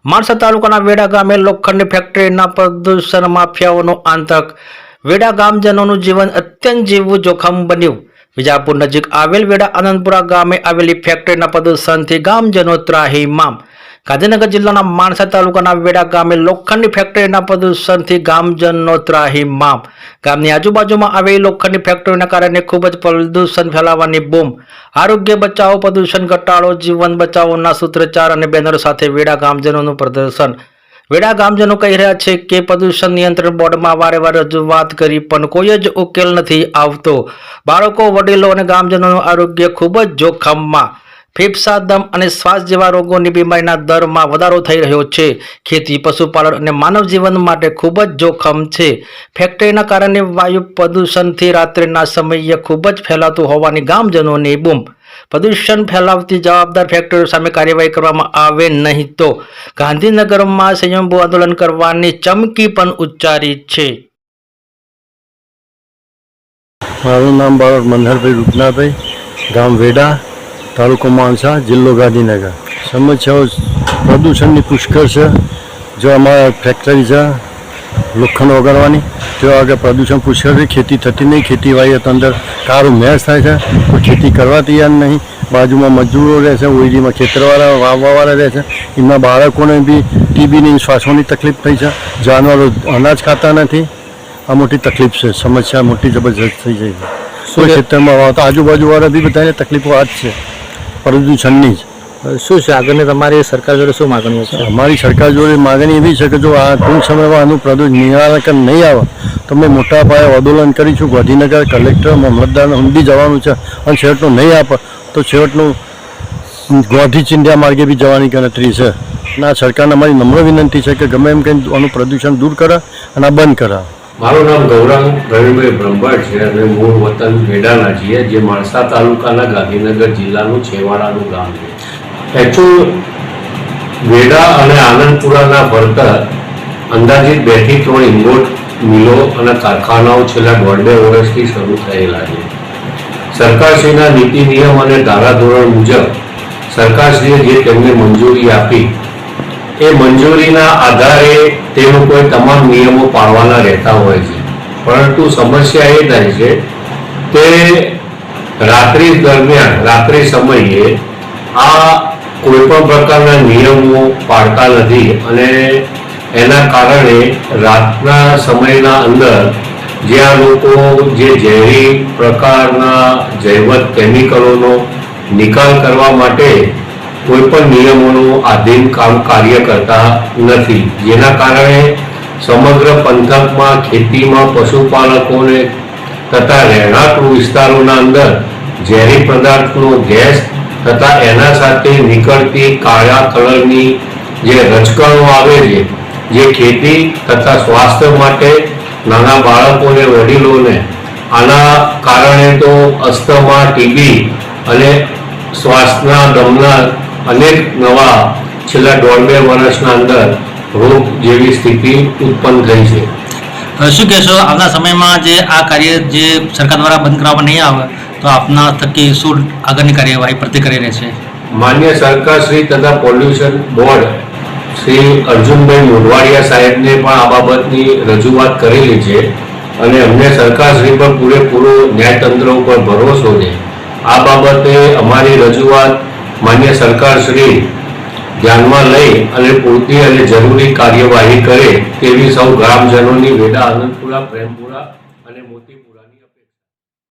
માણસા તાલુકાના વેડા ગામે લોખંડની ફેક્ટરીના પ્રદૂષણ માફિયાઓનો આતંક. વેડા ગામજનોનું જીવન અત્યંત જીવવું જોખમ બન્યું. વિજાપુર નજીક આવેલ વેડા આનંદપુરા ગામે આવેલી ફેક્ટરીના પ્રદૂષણથી ગામજનો ત્રાહિમામ. ગાંધીનગર જિલ્લાના માણસા તાલુકાના વેડા ગામે લોખંડની ફેક્ટરીના પ્રદૂષણથી ગામજનો ત્રાહિમામ. ગામની આજુબાજુમાં આવેલી લોખંડની ફેક્ટરીના કારણે ખૂબ જ પ્રદૂષણ ફેલાવવાની બૂમ. આરોગ્ય બચાવો, પ્રદૂષણ ઘટાડો, જીવન બચાવોના સૂત્રોચ્ચાર અને બેનરો સાથે વેડા ગામજનોનું પ્રદર્શન. વેડા ગામજનો કહી રહ્યા છે કે પ્રદૂષણ નિયંત્રણ બોર્ડમાં વારે-વારે રજૂઆત કરી પણ કોઈ જ ઉકેલ નથી આવતો. બાળકો, વડીલો અને ગામજનોનું આરોગ્ય ખૂબ જ જોખમમાં. ફેફસા, દમ અને શ્વાસ જેવા રોગોની બીમારીના દરમાં વધારો થઈ રહ્યો છે. ખેતી, પશુપાલન અને માનવ જીવન માટે ખૂબ જ જોખમ છે. ફેક્ટરીના કારણે વાયુ પ્રદૂષણથી રાત્રિના સમયે ખૂબ જ ફેલાતું હોવાની ગામજનોની બૂમ. પ્રદૂષણ ફેલાવતી જવાબદાર ફેક્ટરીઓ સામે કાર્યવાહી કરવામાં આવે નહીં તો ગાંધીનગરમાં સ્વયંભૂ આંદોલન કરવાની ચમકી પણ ઉચ્ચારી છે. મારું નામ બાળક મનહરભાઈ રૂપનાભાઈ, ગામ વેડા, તાલુકો માણસા, જિલ્લો ગાંધીનગર. સમસ્યાઓ પ્રદૂષણની પુષ્કળ છે. જો અમારા ફેક્ટરી છે લોખંડ ઓગાળવાની, તો આગળ પ્રદૂષણ પુષ્કળ છે. ખેતી થતી નહીં, ખેતીવાડી અંદર કાળું મેસ થાય છે, કોઈ ખેતી કરવા તૈયાર નહીં. બાજુમાં મજૂરો રહે છે, ઓઈડીમાં ખેતરવાળા વાવવાવાળા રહે છે. એમના બાળકોને બી ટીબીની, શ્વાસોની તકલીફ થઈ છે. જાનવરો અનાજ ખાતા નથી. આ મોટી તકલીફ છે, સમસ્યા મોટી જબરજસ્ત થઈ જાય છે. કોઈ ખેતરમાં વાવતા આજુબાજુવાળા બી બધાને તકલીફો આ જ છે, પ્રદૂષણની જ. શું છે આગળની તમારી સરકાર જોડે શું માગણીઓ છે? અમારી સરકાર જોડે માગણી એવી છે કે જો આ ટૂંક સમયમાં આનું પ્રદૂષણ નિરાકરણ નહીં આવે તો અમે મોટા પાયે આંદોલન કરીશું. ગાંધીનગર કલેક્ટર, મામલતદારને ઊંડી જવાનું છે અને છેવટનું નહીં આપે તો છેવટનું ગાંધી ચિંધ્યા માર્ગે બી જવાની ગણતરી છે. અને આ સરકારને અમારી નમ્ર વિનંતી છે કે ગમે એમ કંઈ આનું પ્રદૂષણ દૂર કરે અને આ બંધ કરાવે. મારું નામ ગૌરાંગ રવિભાઈ બ્રહ્મભટ્ટ છે અને મૂળ વતન વેડાના છીએ, જે માણસા તાલુકાના ગાંધીનગર જિલ્લાનું છેવાડાનું ગામ છે. એકચ્યુઅલ વેડા અને આનંદપુરાના ભરતર અંદાજિત 2 થી 3 ઇંગોટ મિલો અને કારખાનાઓ છેલ્લા 1.5 વર્ષથી શરૂ થયેલા છે. સરકારશ્રીના નીતિ નિયમ અને ધારાધોરણ મુજબ સરકારશ્રીએ જે તેમને મંજૂરી આપી એ મંજૂરીના આધારે તે લોકોએ તમામ નિયમો પાળવાના રહેતા હોય છે. પરંતુ સમસ્યા એ થાય છે કે રાત્રિ દરમિયાન, રાત્રિ સમયે આ કોઈ પણ પ્રકારના નિયમો પાળતા નથી અને એના કારણે રાતના સમયના અંદર જ્યાં લોકો જે ઝેરી પ્રકારના જૈવત કેમિકલોનો નિકાલ કરવા માટે કોઈ પણ નિયમોનું આધીન કાર્ય કરતા નથી, જેના કારણે સમગ્ર પંથકમાં, ખેતીમાં, પશુપાલકોને તથા રહેણાંક વિસ્તારોના અંદર ઝેરી પદાર્થનો ગેસ તથા એના સાથે નીકળતી કાળા કલરની જે રજકણો આવે છે, જે ખેતી તથા સ્વાસ્થ્ય માટે નાના બાળકોને, વડીલોને આના કારણે તો અસ્થમા, ટીબી અને શ્વાસના, દમના અનેક નવા છેલ્લા 1.5 વર્ષના અંદર રોગ જેવી સ્થિતિ ઉત્પન્ન થઈ છે. શું કહેશો આવના સમયમાં જે આ કાર્ય જે સરકાર દ્વારા બંધ કરવામાં નહીં આવે તો આપના થકી શું આગળની કાર્યવાહી પ્રતિક્રિયા રહેશે? માન્ય સરકારશ્રી તથા પોલ્યુશન બોર્ડ શ્રી અર્જુનભાઈ મોઢવાડિયા સાહેબને પણ આ બાબતની રજૂઆત કરેલી છે અને અમને સરકારશ્રી પર પૂરેપૂરો ન્યાયતંત્ર ઉપર ભરોસો છે. આ બાબતે અમારી રજૂઆત માન્ય સરકારશ્રી ધ્યાનમાં લઈ અને પૂરતી અને જરૂરી કાર્યવાહી કરે તેવી સૌ ગ્રામજનોની વેડા, આનંદપુરા, પ્રેમપુરા અને મોતી